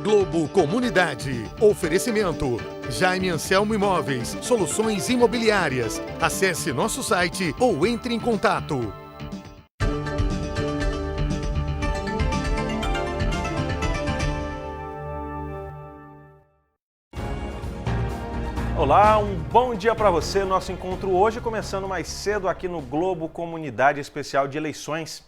Globo Comunidade. Oferecimento: Jaime Anselmo Imóveis, soluções imobiliárias. Acesse nosso site ou entre em contato. Olá, um bom dia para você. Nosso encontro hoje começando mais cedo aqui no Globo Comunidade Especial de Eleições.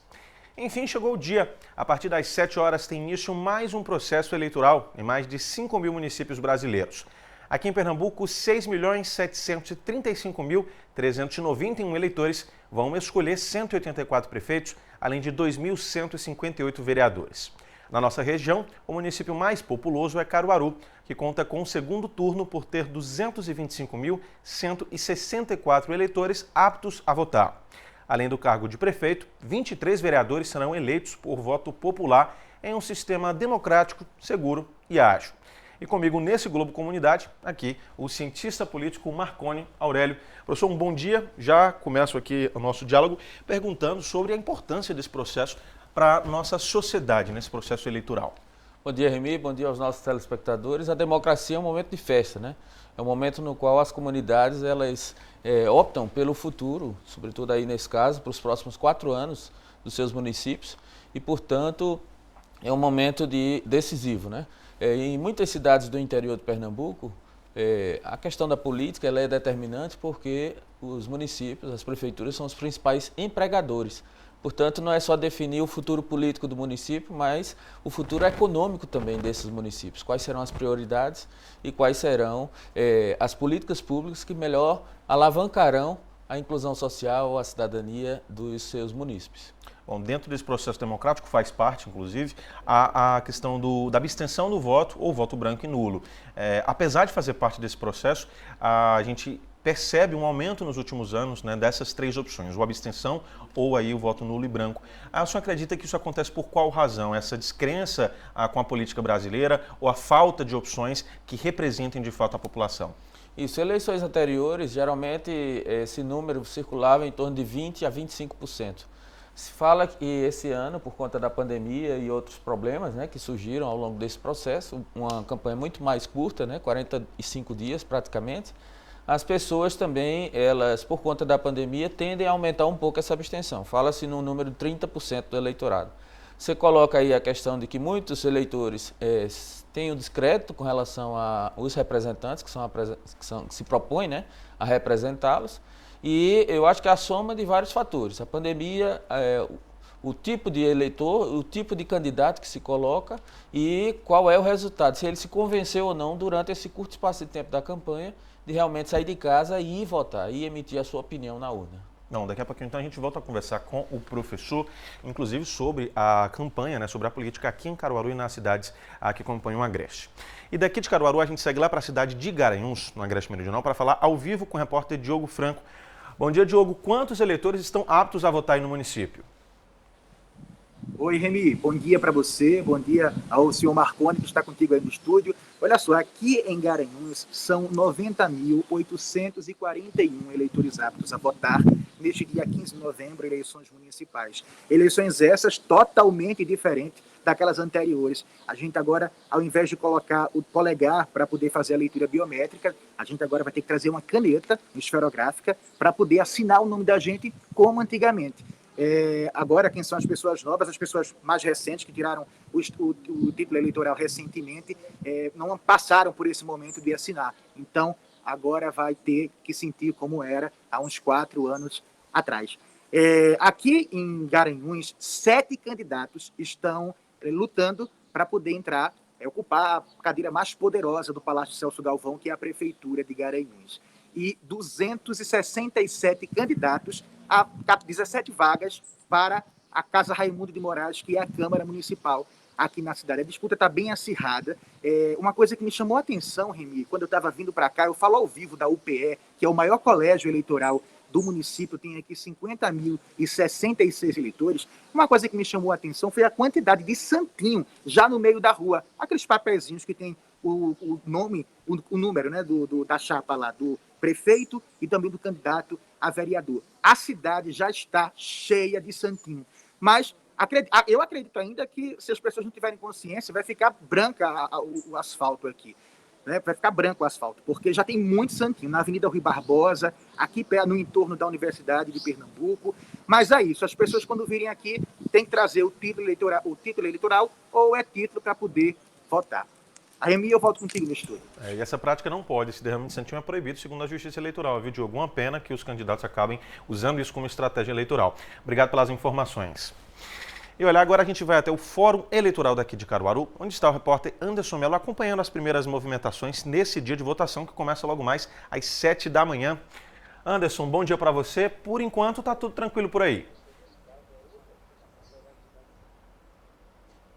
Enfim, chegou o dia. A partir das 7 horas tem início mais um processo eleitoral em mais de 5 mil municípios brasileiros. Aqui em Pernambuco, 6.735.391 eleitores vão escolher 184 prefeitos, além de 2.158 vereadores. Na nossa região, o município mais populoso é Caruaru, que conta com o segundo turno por ter 225.164 eleitores aptos a votar. Além do cargo de prefeito, 23 vereadores serão eleitos por voto popular em um sistema democrático, seguro e ágil. E comigo nesse Globo Comunidade, aqui, o cientista político Marconi Aurélio. Professor, um bom dia. Já começo aqui o nosso diálogo perguntando sobre a importância desse processo para a nossa sociedade, nesse processo eleitoral. Bom dia, Remy. Bom dia aos nossos telespectadores. A democracia é um momento de festa, né? É um momento no qual as comunidades elas optam pelo futuro, sobretudo aí nesse caso, para os próximos 4 anos dos seus municípios e, portanto, é um momento decisivo, né? Em muitas cidades do interior de Pernambuco, a questão da política ela é determinante porque os municípios, as prefeituras, são os principais empregadores. Portanto, não é só definir o futuro político do município, mas o futuro econômico também desses municípios. Quais serão as prioridades e quais serão as políticas públicas que melhor alavancarão a inclusão social ou a cidadania dos seus munícipes. Bom, dentro desse processo democrático faz parte, inclusive, a questão da abstenção do voto ou voto branco e nulo. Apesar de fazer parte desse processo, a gente percebe um aumento nos últimos anos, né, dessas 3 opções, o abstenção ou aí o voto nulo e branco. O senhor acredita que isso acontece por qual razão? Essa descrença com a política brasileira ou a falta de opções que representem de fato a população? Isso, eleições anteriores, geralmente esse número circulava em torno de 20% a 25%. Se fala que esse ano, por conta da pandemia e outros problemas, né, que surgiram ao longo desse processo, uma campanha muito mais curta, né, 45 dias praticamente, as pessoas também, elas, por conta da pandemia, tendem a aumentar um pouco essa abstenção. Fala-se num número de 30% do eleitorado. Você coloca aí a questão de que muitos eleitores têm um descrédito com relação aos representantes que se propõem, né, a representá-los. E eu acho que é a soma de vários fatores. A pandemia, o tipo de eleitor, o tipo de candidato que se coloca e qual é o resultado. Se ele se convenceu ou não durante esse curto espaço de tempo da campanha de realmente sair de casa e ir votar, e emitir a sua opinião na urna. Não, daqui a pouquinho então a gente volta a conversar com o professor, inclusive sobre a campanha, né, sobre a política aqui em Caruaru e nas cidades que acompanham o Agreste. E daqui de Caruaru a gente segue lá para a cidade de Garanhuns, no Agreste Meridional, para falar ao vivo com o repórter Diogo Franco. Bom dia, Diogo. Quantos eleitores estão aptos a votar aí no município? Oi, Remy. Bom dia para você. Bom dia ao senhor Marconi, que está contigo aí no estúdio. Olha só, aqui em Garanhuns são 90.841 eleitores aptos a votar neste dia 15 de novembro, eleições municipais. Eleições essas totalmente diferentes daquelas anteriores. A gente agora, ao invés de colocar o polegar para poder fazer a leitura biométrica, a gente agora vai ter que trazer uma caneta esferográfica para poder assinar o nome da gente como antigamente. Agora, quem são as pessoas novas, as pessoas mais recentes que tiraram o título eleitoral recentemente, não passaram por esse momento de assinar. Então, agora vai ter que sentir como era há uns 4 anos atrás. Aqui em Garanhuns, 7 candidatos estão lutando para poder entrar, ocupar a cadeira mais poderosa do Palácio Celso Galvão, que é a Prefeitura de Garanhuns. E 267 candidatos a 17 vagas para a Casa Raimundo de Moraes, que é a Câmara Municipal aqui na cidade. A disputa está bem acirrada. Uma coisa que me chamou a atenção, Remy, quando eu estava vindo para cá, eu falo ao vivo da UPE, que é o maior colégio eleitoral do município, tem aqui 50.066 eleitores. Uma coisa que me chamou a atenção foi a quantidade de santinho já no meio da rua. Aqueles papeizinhos que tem o nome, o número, né, da chapa lá, do prefeito e também do candidato a vereador. A cidade já está cheia de santinho. Mas Eu acredito ainda que, se as pessoas não tiverem consciência, vai ficar branca o asfalto aqui. Né? Vai ficar branco o asfalto, porque já tem muito santinho na Avenida Rui Barbosa, aqui no entorno da Universidade de Pernambuco. Mas é isso, as pessoas quando virem aqui têm que trazer o título eleitoral ou é título para poder votar. A Remy, eu volto contigo no estúdio. E essa prática não pode, esse derrame de santinho é proibido segundo a Justiça Eleitoral, viu, Diogo? Uma pena que os candidatos acabem usando isso como estratégia eleitoral. Obrigado pelas informações. E olha, agora a gente vai até o Fórum Eleitoral daqui de Caruaru, onde está o repórter Anderson Melo acompanhando as primeiras movimentações nesse dia de votação que começa logo mais às 7 da manhã. Anderson, bom dia para você. Por enquanto está tudo tranquilo por aí.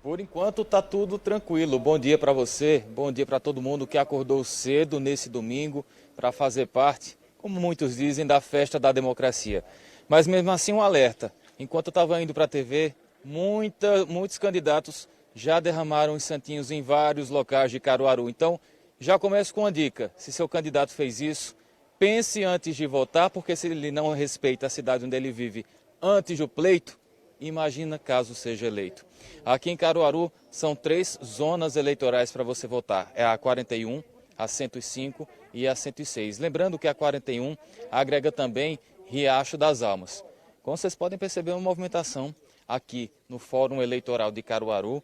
Por enquanto está tudo tranquilo. Bom dia para você, bom dia para todo mundo que acordou cedo nesse domingo para fazer parte, como muitos dizem, da festa da democracia. Mas mesmo assim um alerta. Enquanto eu estava indo para a TV, muitos candidatos já derramaram os santinhos em vários locais de Caruaru. Então já começo com uma dica. Se seu candidato fez isso, pense antes de votar, porque se ele não respeita a cidade onde ele vive antes do pleito, imagina caso seja eleito. Aqui em Caruaru são 3 zonas eleitorais para você votar. É a 41, a 105 e a 106. Lembrando que a 41 agrega também Riacho das Almas. Como vocês podem perceber, uma movimentação aqui no Fórum Eleitoral de Caruaru.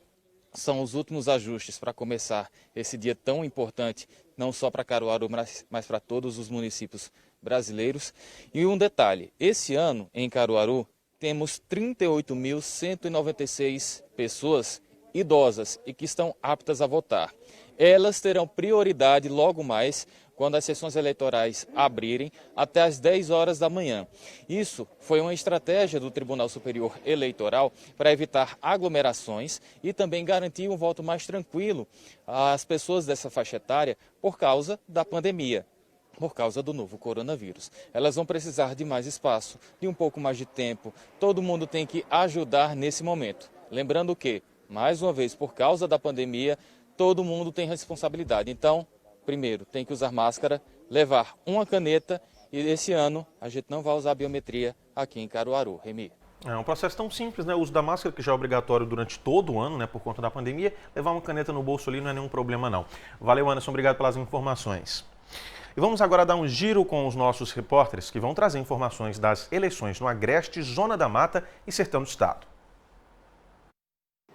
São os últimos ajustes para começar esse dia tão importante, não só para Caruaru, mas para todos os municípios brasileiros. E um detalhe, esse ano em Caruaru temos 38.196 pessoas idosas e que estão aptas a votar. Elas terão prioridade logo mais quando as sessões eleitorais abrirem até às 10 horas da manhã. Isso foi uma estratégia do Tribunal Superior Eleitoral para evitar aglomerações e também garantir um voto mais tranquilo às pessoas dessa faixa etária por causa da pandemia, por causa do novo coronavírus. Elas vão precisar de mais espaço, de um pouco mais de tempo. Todo mundo tem que ajudar nesse momento. Lembrando que, mais uma vez, por causa da pandemia, todo mundo tem responsabilidade. Então, primeiro, tem que usar máscara, levar uma caneta e esse ano a gente não vai usar biometria aqui em Caruaru. Remy. É um processo tão simples, né? O uso da máscara, que já é obrigatório durante todo o ano, né? Por conta da pandemia. Levar uma caneta no bolso ali não é nenhum problema, não. Valeu, Anderson. Obrigado pelas informações. E vamos agora dar um giro com os nossos repórteres que vão trazer informações das eleições no Agreste, Zona da Mata e Sertão do Estado.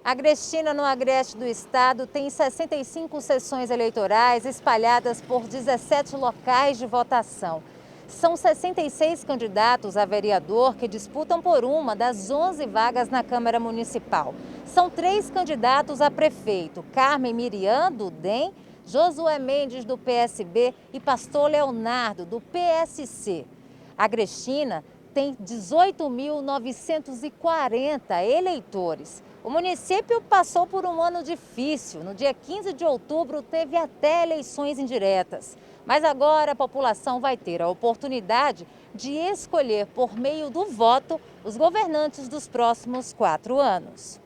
Agrestina, no Agreste do Estado, tem 65 sessões eleitorais espalhadas por 17 locais de votação. São 66 candidatos a vereador que disputam por uma das 11 vagas na Câmara Municipal. São 3 candidatos a prefeito, Carmen Miriam, do DEM, Josué Mendes, do PSB e Pastor Leonardo, do PSC. Agrestina tem 18.940 eleitores. O município passou por um ano difícil. No dia 15 de outubro, teve até eleições indiretas. Mas agora a população vai ter a oportunidade de escolher, por meio do voto, os governantes dos próximos 4 anos.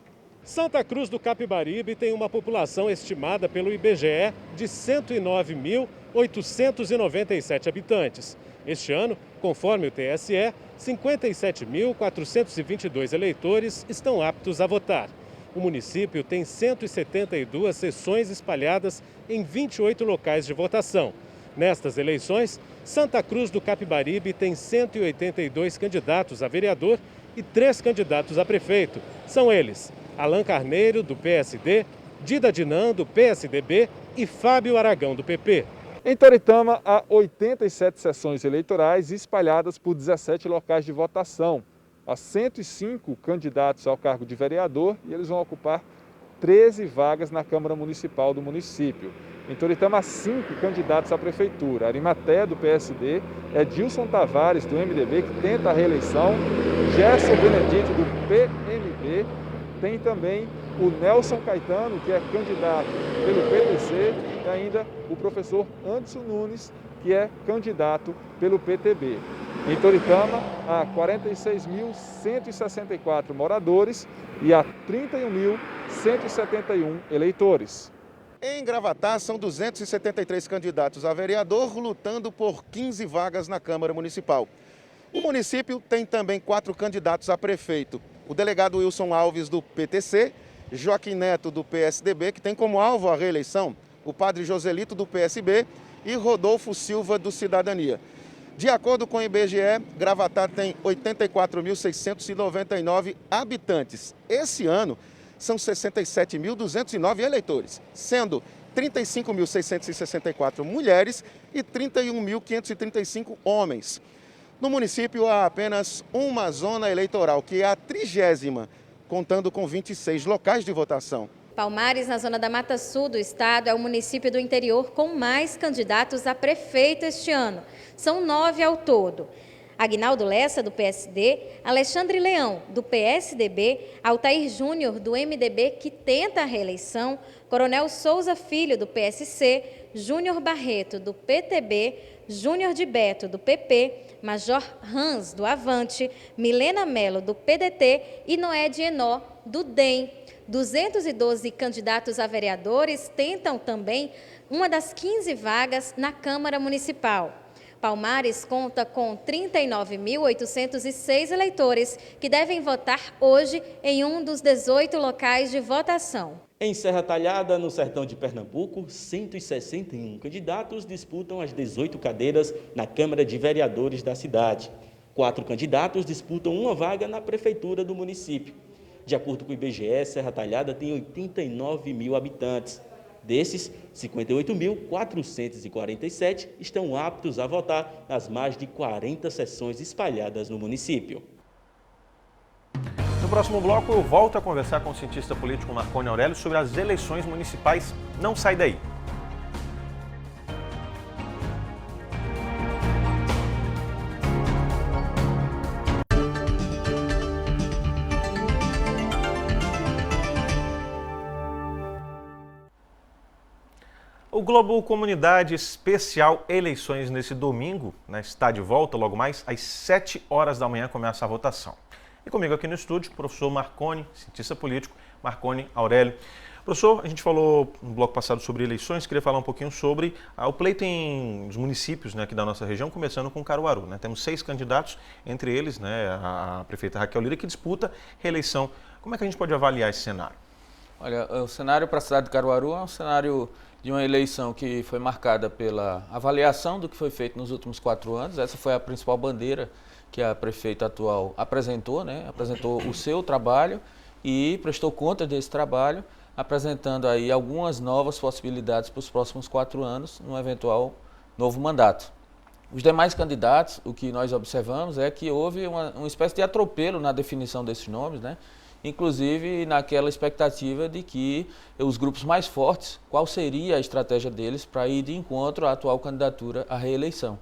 Santa Cruz do Capibaribe tem uma população estimada pelo IBGE de 109.897 habitantes. Este ano, conforme o TSE, 57.422 eleitores estão aptos a votar. O município tem 172 sessões espalhadas em 28 locais de votação. Nestas eleições, Santa Cruz do Capibaribe tem 182 candidatos a vereador e 3 candidatos a prefeito. São eles: Alan Carneiro, do PSD, Dida Dinan, do PSDB e Fábio Aragão, do PP. Em Toritama, há 87 sessões eleitorais espalhadas por 17 locais de votação. Há 105 candidatos ao cargo de vereador e eles vão ocupar 13 vagas na Câmara Municipal do município. Em Toritama, há 5 candidatos à prefeitura. Arimaté, do PSD, Edilson Tavares, do MDB, que tenta a reeleição, Gerson Benedito, do PMB, tem também o Nelson Caetano, que é candidato pelo PTC, e ainda o professor Anderson Nunes, que é candidato pelo PTB. Em Toritama, há 46.164 moradores e há 31.171 eleitores. Em Gravatá, são 273 candidatos a vereador lutando por 15 vagas na Câmara Municipal. O município tem também 4 candidatos a prefeito. o delegado Wilson Alves, do PTC, Joaquim Neto, do PSDB, que tem como alvo a reeleição o padre Joselito, do PSB, e Rodolfo Silva, do Cidadania. De acordo com o IBGE, Gravatá tem 84.699 habitantes. Esse ano, são 67.209 eleitores, sendo 35.664 mulheres e 31.535 homens. No município, há apenas uma zona eleitoral, que é a 30ª, contando com 26 locais de votação. Palmares, na zona da Mata Sul do estado, é o município do interior com mais candidatos a prefeito este ano. São 9 ao todo. Aguinaldo Lessa, do PSD, Alexandre Leão, do PSDB, Altair Júnior, do MDB, que tenta a reeleição, Coronel Souza Filho, do PSC, Júnior Barreto, do PTB, Júnior de Beto, do PP, Major Hans, do Avante, Milena Mello, do PDT e Noé de Enó, do DEM. 212 candidatos a vereadores tentam também uma das 15 vagas na Câmara Municipal. Palmares conta com 39.806 eleitores que devem votar hoje em um dos 18 locais de votação. Em Serra Talhada, no sertão de Pernambuco, 161 candidatos disputam as 18 cadeiras na Câmara de Vereadores da cidade. 4 candidatos disputam uma vaga na prefeitura do município. De acordo com o IBGE, Serra Talhada tem 89 mil habitantes. Desses, 58.447 estão aptos a votar nas mais de 40 sessões espalhadas no município. No próximo bloco, eu volto a conversar com o cientista político Marconi Aurélio sobre as eleições municipais. Não sai daí! O Globo Comunidade Especial Eleições nesse domingo, né, está de volta logo mais às 7 horas da manhã começa a votação. E comigo aqui no estúdio, o professor Marconi, cientista político, Marconi Aurélio. Professor, a gente falou no bloco passado sobre eleições, queria falar um pouquinho sobre o pleito em os municípios, né, aqui da nossa região, começando com Caruaru, né? Temos 6 candidatos, entre eles, né, a prefeita Raquel Lira, que disputa reeleição. Como é que a gente pode avaliar esse cenário? Olha, o cenário para a cidade de Caruaru é um cenário de uma eleição que foi marcada pela avaliação do que foi feito nos últimos 4 anos. Essa foi a principal bandeira que a prefeita atual apresentou, né? Apresentou o seu trabalho e prestou conta desse trabalho, apresentando aí algumas novas possibilidades para os próximos 4 anos, num eventual novo mandato. Os demais candidatos, o que nós observamos é que houve uma espécie de atropelo na definição desses nomes, né? Inclusive naquela expectativa de que os grupos mais fortes, qual seria a estratégia deles para ir de encontro à atual candidatura à reeleição.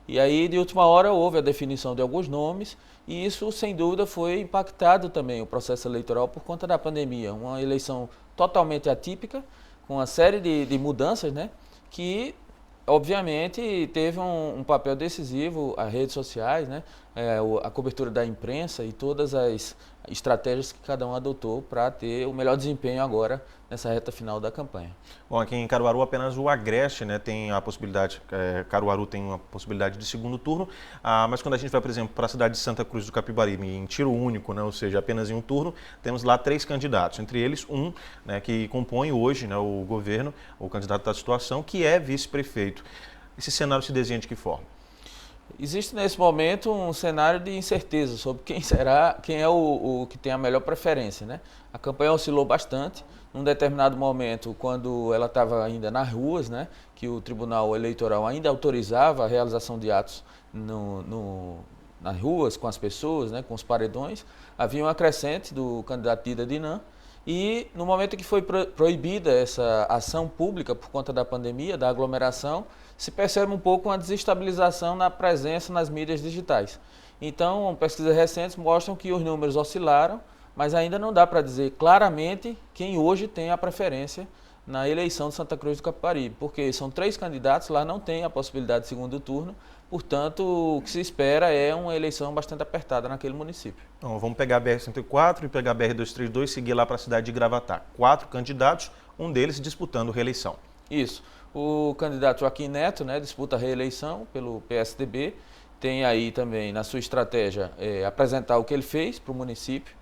E aí, de última hora, houve a definição de alguns nomes e isso, sem dúvida, foi impactado também o processo eleitoral por conta da pandemia. Uma eleição totalmente atípica, com uma série de mudanças, né, que, obviamente, teve um papel decisivo as redes sociais, né, a cobertura da imprensa e todas as estratégias que cada um adotou para ter o melhor desempenho agora nessa reta final da campanha. Bom, aqui em Caruaru apenas o Agreste, né, tem a possibilidade, Caruaru tem uma possibilidade de segundo turno, mas quando a gente vai, por exemplo, para a cidade de Santa Cruz do Capibaribe, em tiro único, né, ou seja, apenas em um turno, temos lá 3 candidatos, entre eles um, né, que compõe hoje, né, o governo, o candidato da situação, que é vice-prefeito. Esse cenário se desenha de que forma? Existe nesse momento um cenário de incerteza sobre quem é o que tem a melhor preferência, né? A campanha oscilou bastante. Num determinado momento, quando ela estava ainda nas ruas, né, que o Tribunal Eleitoral ainda autorizava a realização de atos nas ruas, com as pessoas, né, com os paredões, havia uma crescente do candidato Dida Dinan. E no momento que foi proibida essa ação pública por conta da pandemia, da aglomeração, se percebe um pouco uma desestabilização na presença nas mídias digitais. Então, pesquisas recentes mostram que os números oscilaram, mas ainda não dá para dizer claramente quem hoje tem a preferência na eleição de Santa Cruz do Capibaribe, porque são 3 candidatos, lá não tem a possibilidade de segundo turno, portanto, o que se espera é uma eleição bastante apertada naquele município. Então, vamos pegar a BR-104 e pegar a BR-232 e seguir lá para a cidade de Gravatá. 4 candidatos, um deles disputando reeleição. Isso. O candidato Joaquim Neto, né, disputa a reeleição pelo PSDB, tem aí também na sua estratégia apresentar o que ele fez para o município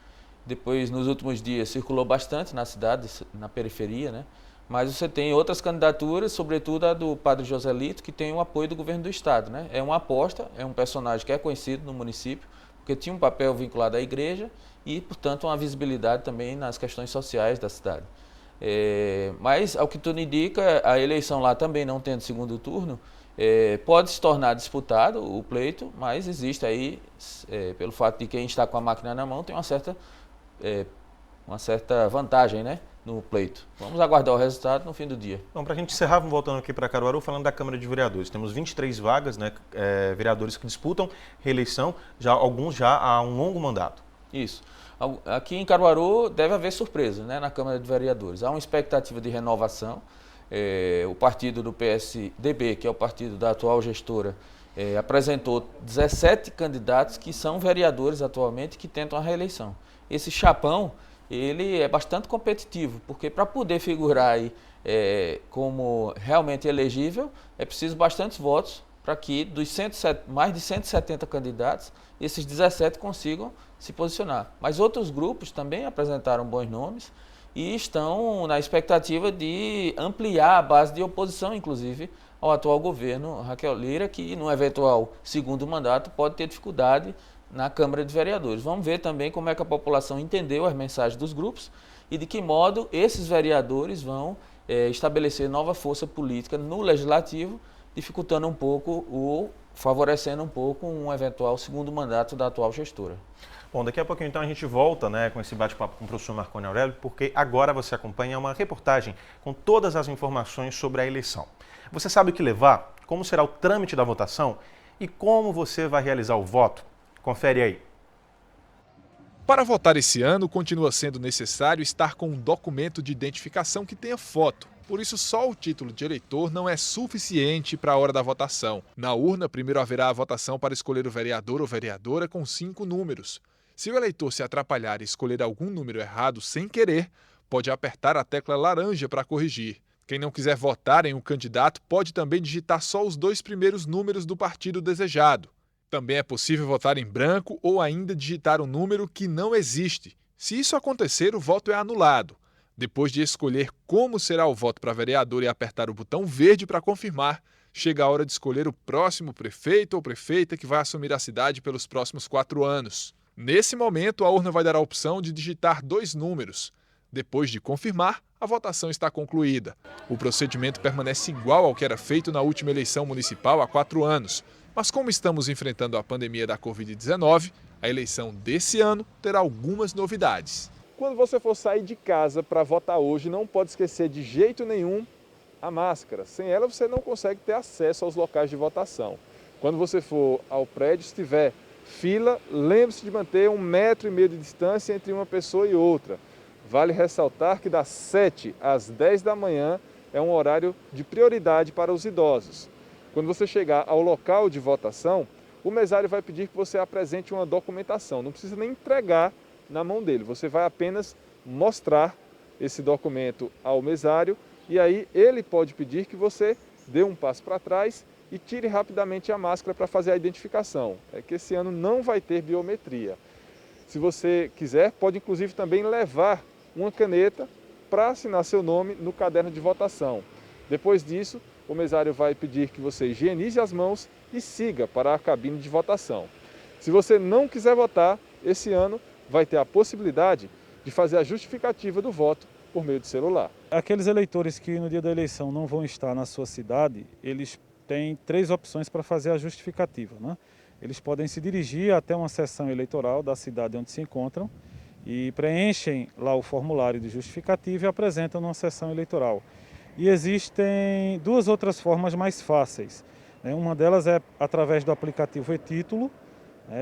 Depois, nos últimos dias, circulou bastante na cidade, na periferia, né? Mas você tem outras candidaturas, sobretudo a do Padre Joselito, que tem o apoio do governo do estado, né? É uma aposta, é um personagem que é conhecido no município, porque tinha um papel vinculado à igreja e, portanto, uma visibilidade também nas questões sociais da cidade. Mas, ao que tudo indica, a eleição lá também não tendo segundo turno, pode se tornar disputado o pleito, mas existe aí, pelo fato de quem está com a máquina na mão, tem uma certa vantagem, né, no pleito. Vamos aguardar o resultado no fim do dia. Então, para a gente encerrar, vamos voltando aqui para Caruaru, falando da Câmara de Vereadores. Temos 23 vagas, né, vereadores que disputam reeleição, alguns já há um longo mandato. Isso. Aqui em Caruaru deve haver surpresa, né, na Câmara de Vereadores. Há uma expectativa de renovação. O partido do PSDB, que é o partido da atual gestora, apresentou 17 candidatos que são vereadores atualmente que tentam a reeleição. Esse chapão, ele é bastante competitivo, porque para poder figurar aí como realmente elegível, é preciso bastantes votos para que dos mais de 170 candidatos, esses 17 consigam se posicionar. Mas outros grupos também apresentaram bons nomes e estão na expectativa de ampliar a base de oposição, inclusive, ao atual governo Raquel Lira, que no eventual segundo mandato pode ter dificuldade na Câmara de Vereadores. Vamos ver também como é que a população entendeu as mensagens dos grupos e de que modo esses vereadores vão estabelecer nova força política no Legislativo, dificultando um pouco ou favorecendo um pouco um eventual segundo mandato da atual gestora. Bom, daqui a pouquinho então a gente volta, né, com esse bate-papo com o professor Marconi Aurélio, porque agora você acompanha uma reportagem com todas as informações sobre a eleição. Você sabe o que levar, como será o trâmite da votação e como você vai realizar o voto? Confere aí. Para votar esse ano, continua sendo necessário estar com um documento de identificação que tenha foto. Por isso, só o título de eleitor não é suficiente para a hora da votação. Na urna, primeiro haverá a votação para escolher o vereador ou vereadora com 5 números. Se o eleitor se atrapalhar e escolher algum número errado sem querer, pode apertar a tecla laranja para corrigir. Quem não quiser votar em um candidato pode também digitar só os 2 primeiros números do partido desejado. Também é possível votar em branco ou ainda digitar um número que não existe. Se isso acontecer, o voto é anulado. Depois de escolher como será o voto para vereador e apertar o botão verde para confirmar, chega a hora de escolher o próximo prefeito ou prefeita que vai assumir a cidade pelos próximos 4 anos. Nesse momento, a urna vai dar a opção de digitar 2 números. Depois de confirmar, a votação está concluída. O procedimento permanece igual ao que era feito na última eleição municipal há 4 anos. Mas como estamos enfrentando a pandemia da Covid-19, a eleição desse ano terá algumas novidades. Quando você for sair de casa para votar hoje, não pode esquecer de jeito nenhum a máscara. Sem ela, você não consegue ter acesso aos locais de votação. Quando você for ao prédio, se tiver fila, lembre-se de manter 1,5 metro de distância entre uma pessoa e outra. Vale ressaltar que das 7 às 10 da manhã é um horário de prioridade para os idosos. Quando você chegar ao local de votação, o mesário vai pedir que você apresente uma documentação. Não precisa nem entregar na mão dele, você vai apenas mostrar esse documento ao mesário e aí ele pode pedir que você dê um passo para trás e tire rapidamente a máscara para fazer a identificação. É que esse ano não vai ter biometria. Se você quiser, pode inclusive também levar uma caneta para assinar seu nome no caderno de votação. Depois disso, o mesário vai pedir que você higienize as mãos e siga para a cabine de votação. Se você não quiser votar, esse ano vai ter a possibilidade de fazer a justificativa do voto por meio de celular. Aqueles eleitores que no dia da eleição não vão estar na sua cidade, eles têm 3 opções para fazer a justificativa, né? Eles podem se dirigir até uma seção eleitoral da cidade onde se encontram e preenchem lá o formulário de justificativa e apresentam numa seção eleitoral. E existem 2 outras formas mais fáceis. Uma delas é através do aplicativo e-Título.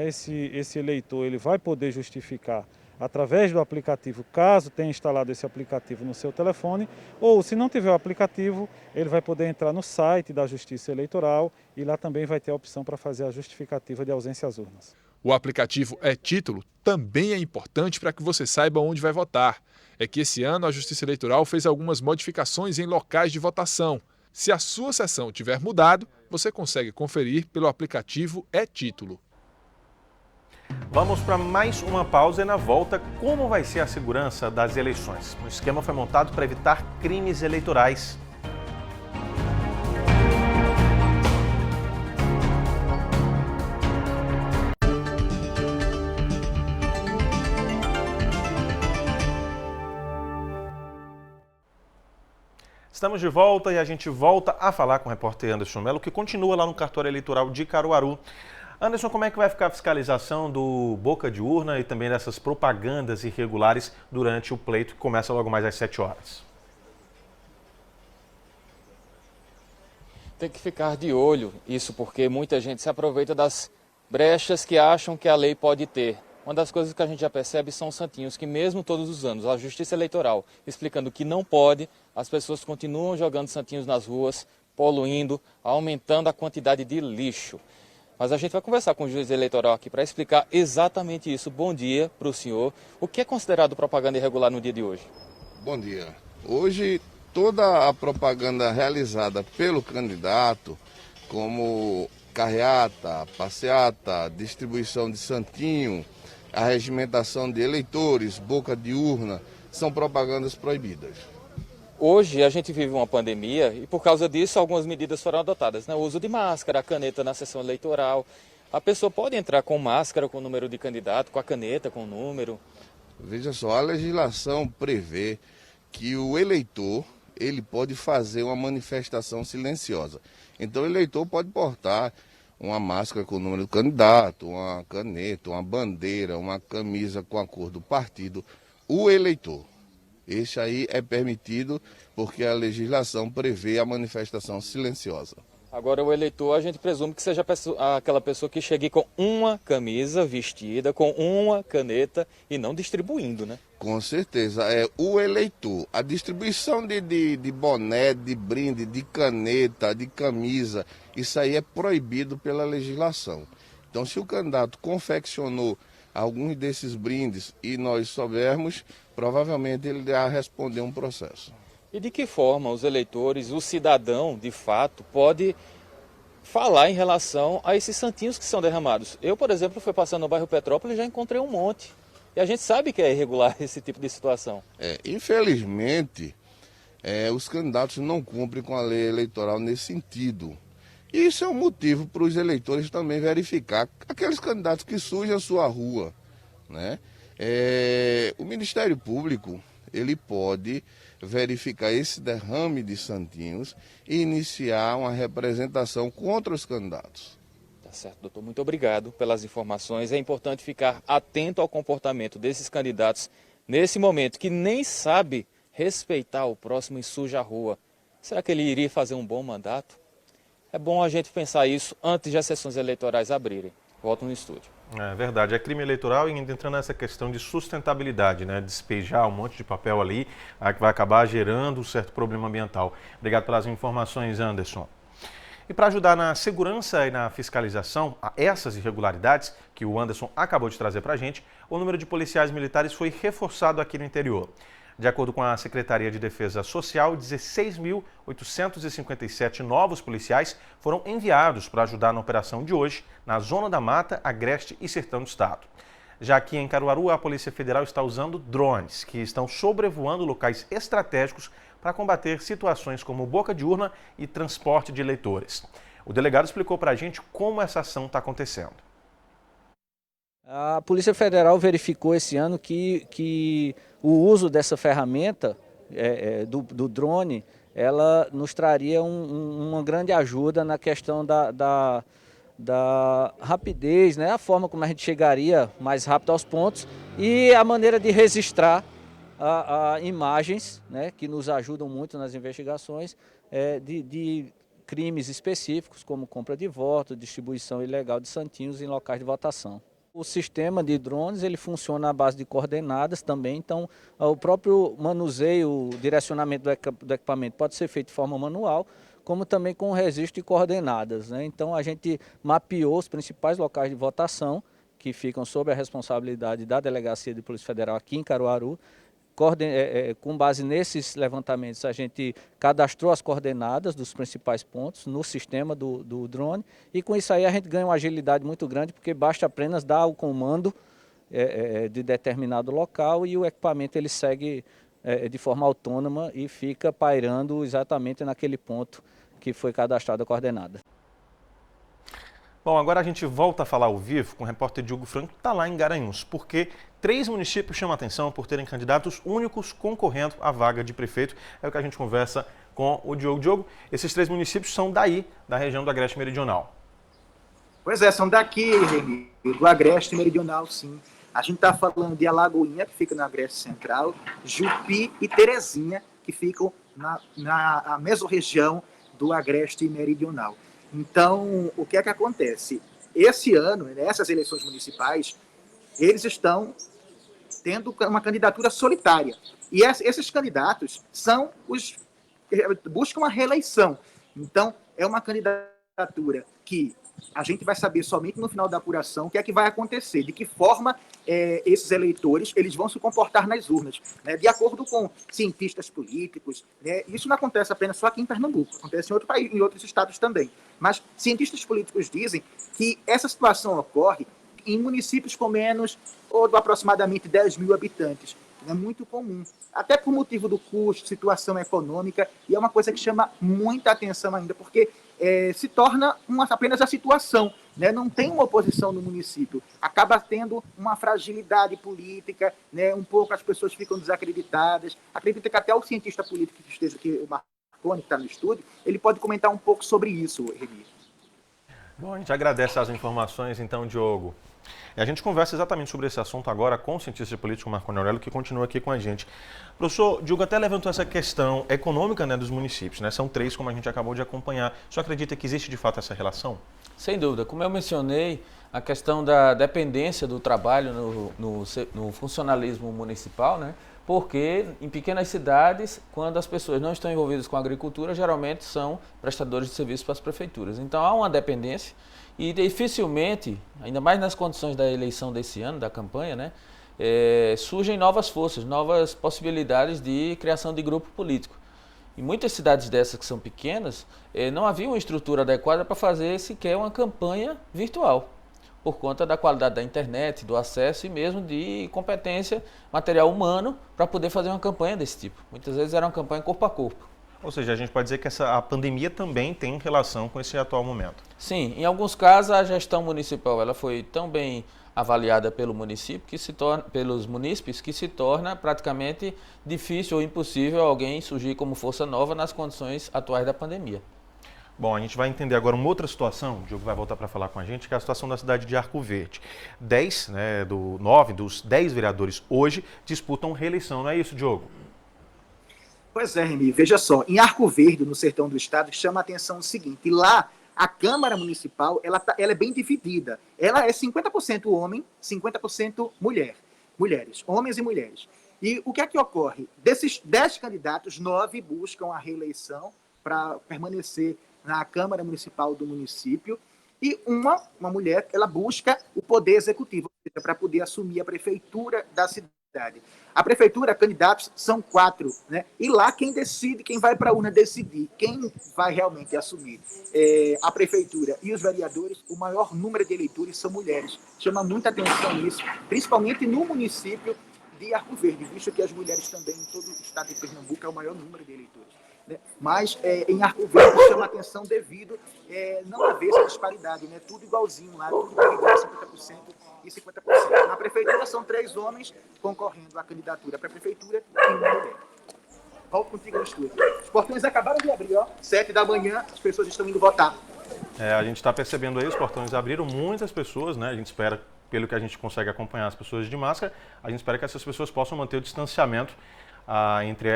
Esse eleitor ele vai poder justificar através do aplicativo, caso tenha instalado esse aplicativo no seu telefone, ou se não tiver o aplicativo, ele vai poder entrar no site da Justiça Eleitoral e lá também vai ter a opção para fazer a justificativa de ausência às urnas. O aplicativo e-Título também é importante para que você saiba onde vai votar. É que esse ano a Justiça Eleitoral fez algumas modificações em locais de votação. Se a sua sessão tiver mudado, você consegue conferir pelo aplicativo e-Título. Vamos para mais uma pausa e na volta, como vai ser a segurança das eleições? O esquema foi montado para evitar crimes eleitorais. Estamos de volta e a gente volta a falar com o repórter Anderson Mello, que continua lá no cartório eleitoral de Caruaru. Anderson, como é que vai ficar a fiscalização do boca de urna e também dessas propagandas irregulares durante o pleito, que começa logo mais às 7 horas? Tem que ficar de olho, isso porque muita gente se aproveita das brechas que acham que a lei pode ter. Uma das coisas que a gente já percebe são os santinhos, que mesmo todos os anos, a Justiça Eleitoral explicando que não pode, as pessoas continuam jogando santinhos nas ruas, poluindo, aumentando a quantidade de lixo. Mas a gente vai conversar com o juiz eleitoral aqui para explicar exatamente isso. Bom dia para o senhor. O que é considerado propaganda irregular no dia de hoje? Bom dia. Hoje, toda a propaganda realizada pelo candidato, como carreata, passeata, distribuição de santinho, a regimentação de eleitores, boca de urna, são propagandas proibidas. Hoje a gente vive uma pandemia e por causa disso algumas medidas foram adotadas, né? O uso de máscara, a caneta na sessão eleitoral. A pessoa pode entrar com máscara, com o número de candidato, com a caneta, com o número. Veja só, a legislação prevê que o eleitor ele pode fazer uma manifestação silenciosa. Então o eleitor pode portar uma máscara com o número do candidato, uma caneta, uma bandeira, uma camisa com a cor do partido. O eleitor, esse aí é permitido porque a legislação prevê a manifestação silenciosa. Agora o eleitor, a gente presume que seja aquela pessoa que chegue com uma camisa vestida, com uma caneta e não distribuindo, né? Com certeza, é o eleitor. A distribuição de boné, de brinde, de caneta, de camisa, isso aí é proibido pela legislação. Então, se o candidato confeccionou alguns desses brindes e nós soubermos, provavelmente ele irá responder um processo. E de que forma os eleitores, o cidadão, de fato, pode falar em relação a esses santinhos que são derramados? Eu, por exemplo, fui passando no bairro Petrópolis e já encontrei um monte. E a gente sabe que é irregular esse tipo de situação. Infelizmente, os candidatos não cumprem com a lei eleitoral nesse sentido. E isso é um motivo para os eleitores também verificar aqueles candidatos que sujam a sua rua, né? O Ministério Público, ele pode verificar esse derrame de santinhos e iniciar uma representação contra os candidatos. Tá certo, doutor. Muito obrigado pelas informações. É importante ficar atento ao comportamento desses candidatos nesse momento, que nem sabe respeitar o próximo e suja a rua. Será que ele iria fazer um bom mandato? É bom a gente pensar isso antes de as sessões eleitorais abrirem. Volto no estúdio. É verdade, é crime eleitoral e ainda entrando nessa questão de sustentabilidade, né? Despejar um monte de papel ali, que vai acabar gerando um certo problema ambiental. Obrigado pelas informações, Anderson. E para ajudar na segurança e na fiscalização a essas irregularidades que o Anderson acabou de trazer para a gente, o número de policiais militares foi reforçado aqui no interior. De acordo com a Secretaria de Defesa Social, 16.857 novos policiais foram enviados para ajudar na operação de hoje na Zona da Mata, Agreste e Sertão do Estado. Já aqui em Caruaru, a Polícia Federal está usando drones que estão sobrevoando locais estratégicos para combater situações como boca de urna e transporte de eleitores. O delegado explicou para a gente como essa ação está acontecendo. A Polícia Federal verificou esse ano que o uso dessa ferramenta, do drone, ela nos traria uma grande ajuda na questão da rapidez, né? A forma como a gente chegaria mais rápido aos pontos e a maneira de registrar imagens, né? Que nos ajudam muito nas investigações de crimes específicos, como compra de voto, distribuição ilegal de santinhos em locais de votação. O sistema de drones ele funciona à base de coordenadas também, então o próprio manuseio, o direcionamento do equipamento pode ser feito de forma manual, como também com registro de coordenadas, né? Então a gente mapeou os principais locais de votação que ficam sob a responsabilidade da Delegacia de Polícia Federal aqui em Caruaru, com base nesses levantamentos, a gente cadastrou as coordenadas dos principais pontos no sistema do drone, e com isso aí a gente ganha uma agilidade muito grande, porque basta apenas dar o comando de determinado local e o equipamento ele segue de forma autônoma e fica pairando exatamente naquele ponto que foi cadastrada a coordenada. Bom, agora a gente volta a falar ao vivo com o repórter Diogo Franco, que está lá em Garanhuns, porque 3 municípios chamam a atenção por terem candidatos únicos concorrendo à vaga de prefeito. É o que a gente conversa com o Diogo. Diogo, esses 3 municípios são daí, da região do Agreste Meridional. Pois é, são daqui, Reni, do Agreste Meridional, sim. A gente está falando de Alagoinha, que fica no Agreste Central, Jupi e Terezinha, que ficam na mesorregião do Agreste Meridional. Então, o que é que acontece? Esse ano, nessas eleições municipais, eles estão tendo uma candidatura solitária. E esses candidatos buscam a reeleição. Então, é uma candidatura que a gente vai saber somente no final da apuração o que é que vai acontecer, de que forma esses eleitores eles vão se comportar nas urnas, né? De acordo com cientistas políticos, né? Isso não acontece apenas só aqui em Pernambuco, acontece em outros estados também. Mas cientistas políticos dizem que essa situação ocorre em municípios com menos ou aproximadamente 10 mil habitantes. É muito comum, até por motivo do custo, situação econômica, e é uma coisa que chama muita atenção ainda, porque se torna apenas a situação, né? Não tem uma oposição no município, acaba tendo uma fragilidade política, né? Um pouco as pessoas ficam desacreditadas. Acredito que até o cientista político que esteja aqui, o Marconi, que está no estúdio, ele pode comentar um pouco sobre isso, Reni. Bom, a gente agradece as informações, então, Diogo. E a gente conversa exatamente sobre esse assunto agora com o cientista político Marconi Aurélio, que continua aqui com a gente. Professor, Diogo até levantou essa questão econômica, né, dos municípios, né? São 3, como a gente acabou de acompanhar. O senhor acredita que existe de fato essa relação? Sem dúvida. Como eu mencionei, a questão da dependência do trabalho no funcionalismo municipal, né? Porque em pequenas cidades, quando as pessoas não estão envolvidas com a agricultura, geralmente são prestadores de serviços para as prefeituras. Então há uma dependência e dificilmente, ainda mais nas condições da eleição desse ano, da campanha, né, surgem novas forças, novas possibilidades de criação de grupo político. Em muitas cidades dessas que são pequenas, não havia uma estrutura adequada para fazer sequer uma campanha virtual, por conta da qualidade da internet, do acesso e mesmo de competência material humano para poder fazer uma campanha desse tipo. Muitas vezes era uma campanha corpo a corpo. Ou seja, a gente pode dizer que a pandemia também tem relação com esse atual momento. Sim, em alguns casos a gestão municipal ela foi tão bem avaliada pelo município pelos munícipes que se torna praticamente difícil ou impossível alguém surgir como força nova nas condições atuais da pandemia. Bom, a gente vai entender agora uma outra situação, o Diogo vai voltar para falar com a gente, que é a situação da cidade de Arco Verde. 9 dos 10 vereadores hoje disputam reeleição, não é isso, Diogo? Pois é, Remy, veja só, em Arco Verde, no sertão do estado, chama a atenção o seguinte, lá a Câmara Municipal ela é bem dividida, ela é 50% homem, 50% mulheres, homens e mulheres. E o que é que ocorre? Desses 10 candidatos, 9 buscam a reeleição para permanecer na Câmara Municipal do município, e uma mulher, ela busca o poder executivo, para poder assumir a prefeitura da cidade. A prefeitura, candidatos, são 4, né? E lá quem decide, quem vai para a urna decidir, quem vai realmente assumir a prefeitura e os vereadores, o maior número de eleitores são mulheres. Chama muita atenção isso, principalmente no município de Arco Verde, visto que as mulheres também em todo o estado de Pernambuco é o maior número de eleitores. Né? Mas em Arco Verde chama atenção devido não haver essa disparidade, né? Tudo igualzinho lá, tudo dividido 50% e 50%. Na prefeitura são 3 homens concorrendo à candidatura para a prefeitura e uma mulher. Volto contigo no estúdio. Os portões acabaram de abrir, 7 da manhã, as pessoas estão indo votar. A gente está percebendo aí, os portões abriram, muitas pessoas, né? A gente espera, pelo que a gente consegue acompanhar as pessoas de máscara, a gente espera que essas pessoas possam manter o distanciamento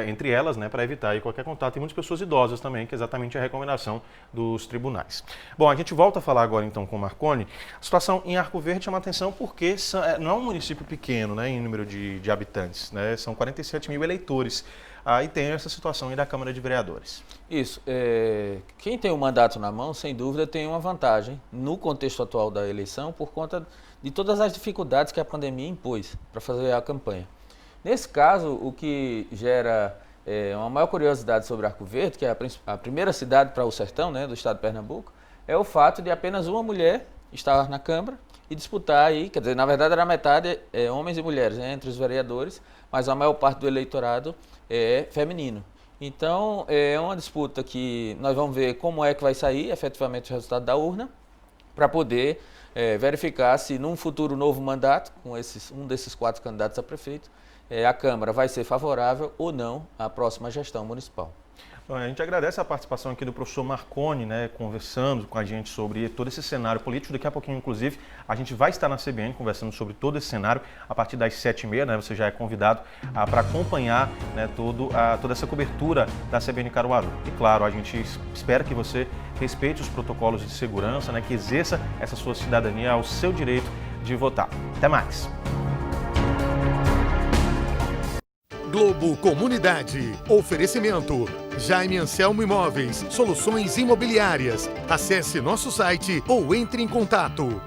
entre elas, né, para evitar aí qualquer contato. E muitas pessoas idosas também, que é exatamente a recomendação dos tribunais. Bom, a gente volta a falar agora então com o Marconi. A situação em Arco Verde chama atenção porque não é um município pequeno, né, em número de habitantes, né, são 47 mil eleitores. Aí tem essa situação aí da Câmara de Vereadores. Isso. Quem tem o mandato na mão, sem dúvida, tem uma vantagem no contexto atual da eleição por conta de todas as dificuldades que a pandemia impôs para fazer a campanha. Nesse caso, o que gera uma maior curiosidade sobre Arco Verde, que é a primeira cidade para o sertão, né, do estado de Pernambuco, é o fato de apenas uma mulher estar na Câmara e disputar aí, quer dizer, na verdade era metade homens e mulheres, né, entre os vereadores, mas a maior parte do eleitorado é feminino. Então, é uma disputa que nós vamos ver como é que vai sair efetivamente o resultado da urna, para poder verificar se num futuro novo mandato, com um desses 4 candidatos a prefeito, a Câmara vai ser favorável ou não à próxima gestão municipal. Bom, a gente agradece a participação aqui do professor Marconi, né, conversando com a gente sobre todo esse cenário político. Daqui a pouquinho, inclusive, a gente vai estar na CBN conversando sobre todo esse cenário a partir das 7h30, né, você já é convidado para acompanhar, né, toda essa cobertura da CBN Caruaru. E claro, a gente espera que você respeite os protocolos de segurança, né, que exerça essa sua cidadania ao seu direito de votar. Até mais! Globo Comunidade. Oferecimento. Jaime Anselmo Imóveis. Soluções imobiliárias. Acesse nosso site ou entre em contato.